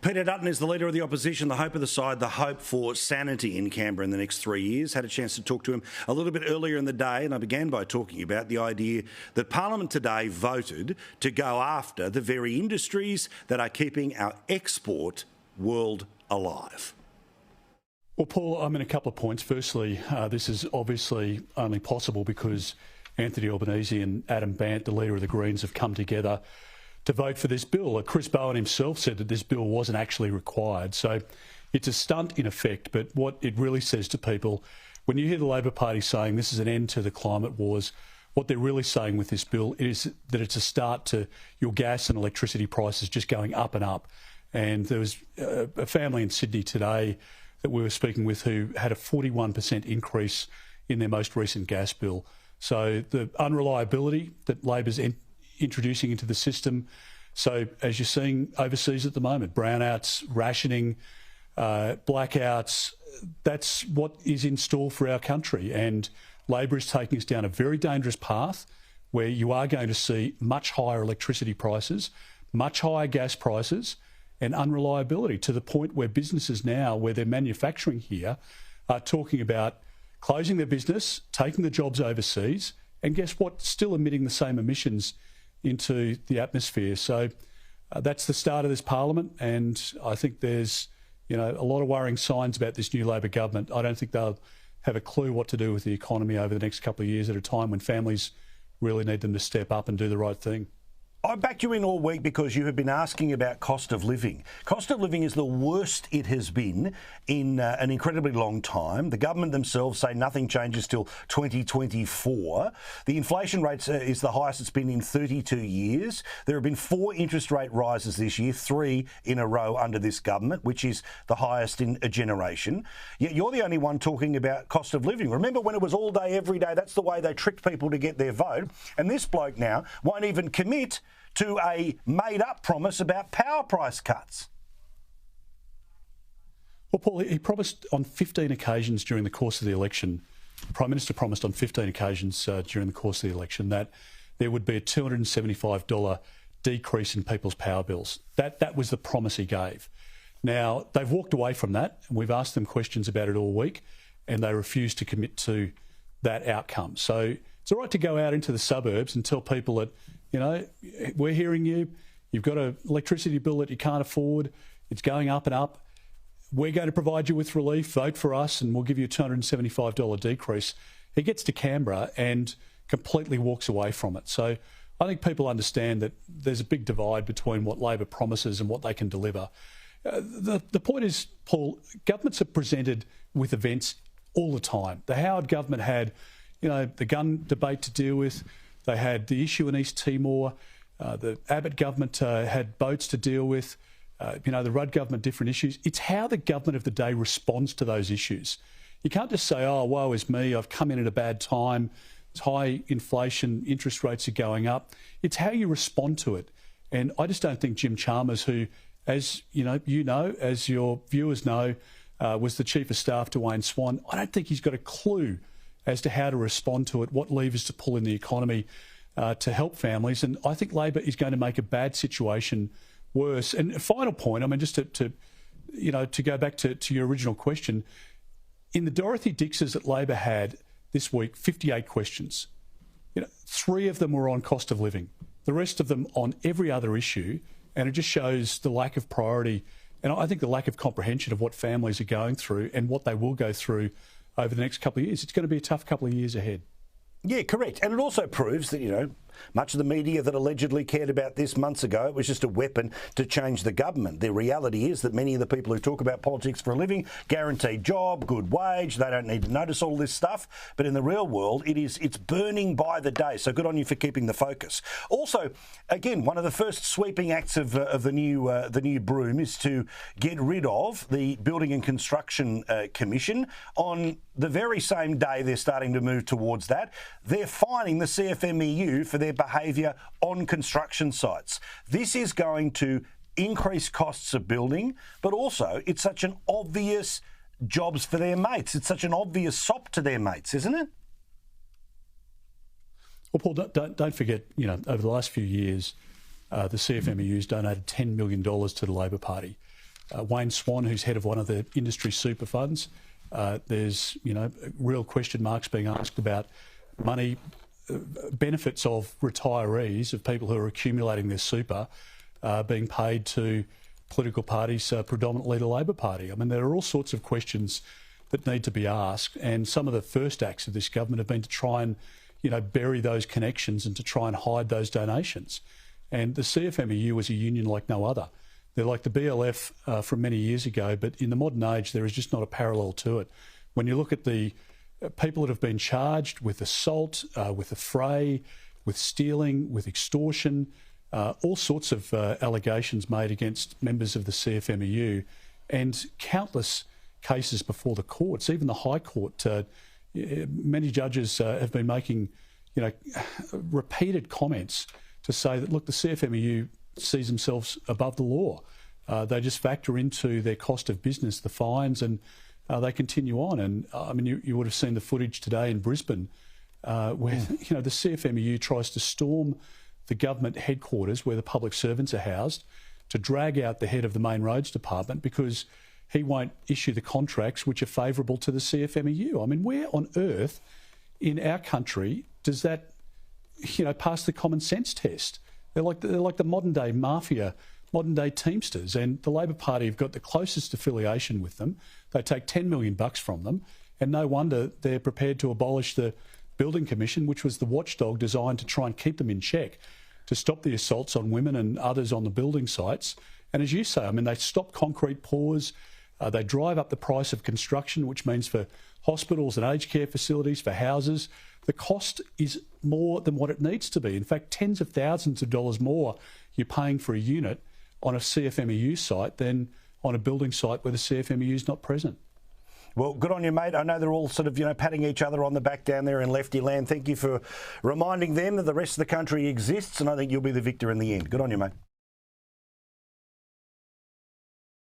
Peter Dutton is the Leader of the Opposition, the hope of the side, the hope for sanity in Canberra in the next 3 years. Had a chance to talk to him a little bit earlier in the day, and I began by talking about the idea that Parliament today voted to go after the very industries that are keeping our export world alive. Well, Paul, a couple of points. Firstly, this is obviously only possible because Anthony Albanese and Adam Bandt, the Leader of the Greens, have come together to vote for this bill. Chris Bowen himself said that this bill wasn't actually required. So it's a stunt in effect, but what it really says to people, when you hear the Labor Party saying this is an end to the climate wars, what they're really saying with this bill is that it's a start to your gas and electricity prices just going up and up. And there was a family in Sydney today that we were speaking with who had a 41% increase in their most recent gas bill. So the unreliability that Labor's introducing into the system. So as you're seeing overseas at the moment, brownouts, rationing, blackouts, that's what is in store for our country. And Labor is taking us down a very dangerous path where you are going to see much higher electricity prices, much higher gas prices and unreliability, to the point where businesses now, where they're manufacturing here, are talking about closing their business, taking the jobs overseas, and guess what? Still emitting the same emissions into the atmosphere. So that's the start of this parliament, and I think there's a lot of worrying signs about this new Labor government. I don't think they'll have a clue what to do with the economy over the next couple of years at a time when families really need them to step up and do the right thing. I backed you in all week because you have been asking about cost of living. Cost of living is the worst it has been in an incredibly long time. The government themselves say nothing changes till 2024. The inflation rate is the highest it's been in 32 years. There have been 4 interest rate rises this year, 3 in a row under this government, which is the highest in a generation. Yet you're the only one talking about cost of living. Remember when it was all day, every day? That's the way they tricked people to get their vote. And this bloke now won't even commit to a made-up promise about power price cuts. Well, Paul, he promised on 15 occasions during the course of the election, the Prime Minister promised on 15 occasions during the course of the election that there would be a $275 decrease in people's power bills. That was the promise he gave. Now, they've walked away from that, and we've asked them questions about it all week, and they refuse to commit to that outcome. So it's all right to go out into the suburbs and tell people that, we're hearing you, you've got an electricity bill that you can't afford, it's going up and up, we're going to provide you with relief, vote for us and we'll give you a $275 decrease. He gets to Canberra and completely walks away from it. So I think people understand that there's a big divide between what Labor promises and what they can deliver. The point is, Paul, governments are presented with events all the time. The Howard government had, the gun debate to deal with. They had the issue in East Timor. The Abbott government had boats to deal with. The Rudd government, different issues. It's how the government of the day responds to those issues. You can't just say, oh, woe is me, I've come in at a bad time, it's high inflation, interest rates are going up. It's how you respond to it. And I just don't think Jim Chalmers, who, as as your viewers know, was the Chief of Staff to Wayne Swan, I don't think he's got a clue as to how to respond to it, what levers to pull in the economy to help families. And I think Labor is going to make a bad situation worse. And a final point, just to go back to your original question, in the Dorothy Dixes that Labor had this week, 58 questions. 3 of them were on cost of living, the rest of them on every other issue. And it just shows the lack of priority and I think the lack of comprehension of what families are going through and what they will go through over the next couple of years. It's going to be a tough couple of years ahead. Yeah, correct. And it also proves that, much of the media that allegedly cared about this months ago, it was just a weapon to change the government. The reality is that many of the people who talk about politics for a living, guaranteed job, good wage, they don't need to notice all this stuff. But in the real world, it's burning by the day. So good on you for keeping the focus. Also, again, one of the first sweeping acts of the new broom is to get rid of the Building and Construction Commission. On the very same day they're starting to move towards that, they're fining the CFMEU for their behaviour on construction sites. This is going to increase costs of building, but also it's such an obvious jobs for their mates. It's such an obvious sop to their mates, isn't it? Well, Paul, don't forget, over the last few years, the CFMEU's donated $10 million to the Labor Party. Wayne Swan, who's head of one of the industry super funds. There's, real question marks being asked about money, benefits of retirees, of people who are accumulating their super, being paid to political parties, predominantly the Labor Party. I mean, there are all sorts of questions that need to be asked, and some of the first acts of this government have been to try and, bury those connections and to try and hide those donations. And the CFMEU was a union like no other. They're like the BLF from many years ago, but in the modern age, there is just not a parallel to it. When you look at the people that have been charged with assault, with affray, with stealing, with extortion, all sorts of allegations made against members of the CFMEU, and countless cases before the courts, even the High Court. Many judges have been making, repeated comments to say that, look, the CFMEU sees themselves above the law. They just factor into their cost of business the fines, and they continue on. And I mean, you would have seen the footage today in Brisbane where the CFMEU tries to storm the government headquarters where the public servants are housed to drag out the head of the main roads department because he won't issue the contracts which are favourable to the CFMEU. I mean, where on earth in our country does that, pass the common sense test? They're like the modern day mafia, modern day Teamsters, and the Labor Party have got the closest affiliation with them. They take $10 million from them, and no wonder they're prepared to abolish the Building Commission, which was the watchdog designed to try and keep them in check, to stop the assaults on women and others on the building sites. And as you say, I mean, they stop concrete pours, they drive up the price of construction, which means for hospitals and aged care facilities, for houses, the cost is more than what it needs to be. In fact, tens of thousands of dollars more you're paying for a unit on a CFMEU site than on a building site where the CFMEU is not present. Well, good on you, mate. I know they're all sort of, patting each other on the back down there in Lefty Land. Thank you for reminding them that the rest of the country exists, and I think you'll be the victor in the end. Good on you, mate.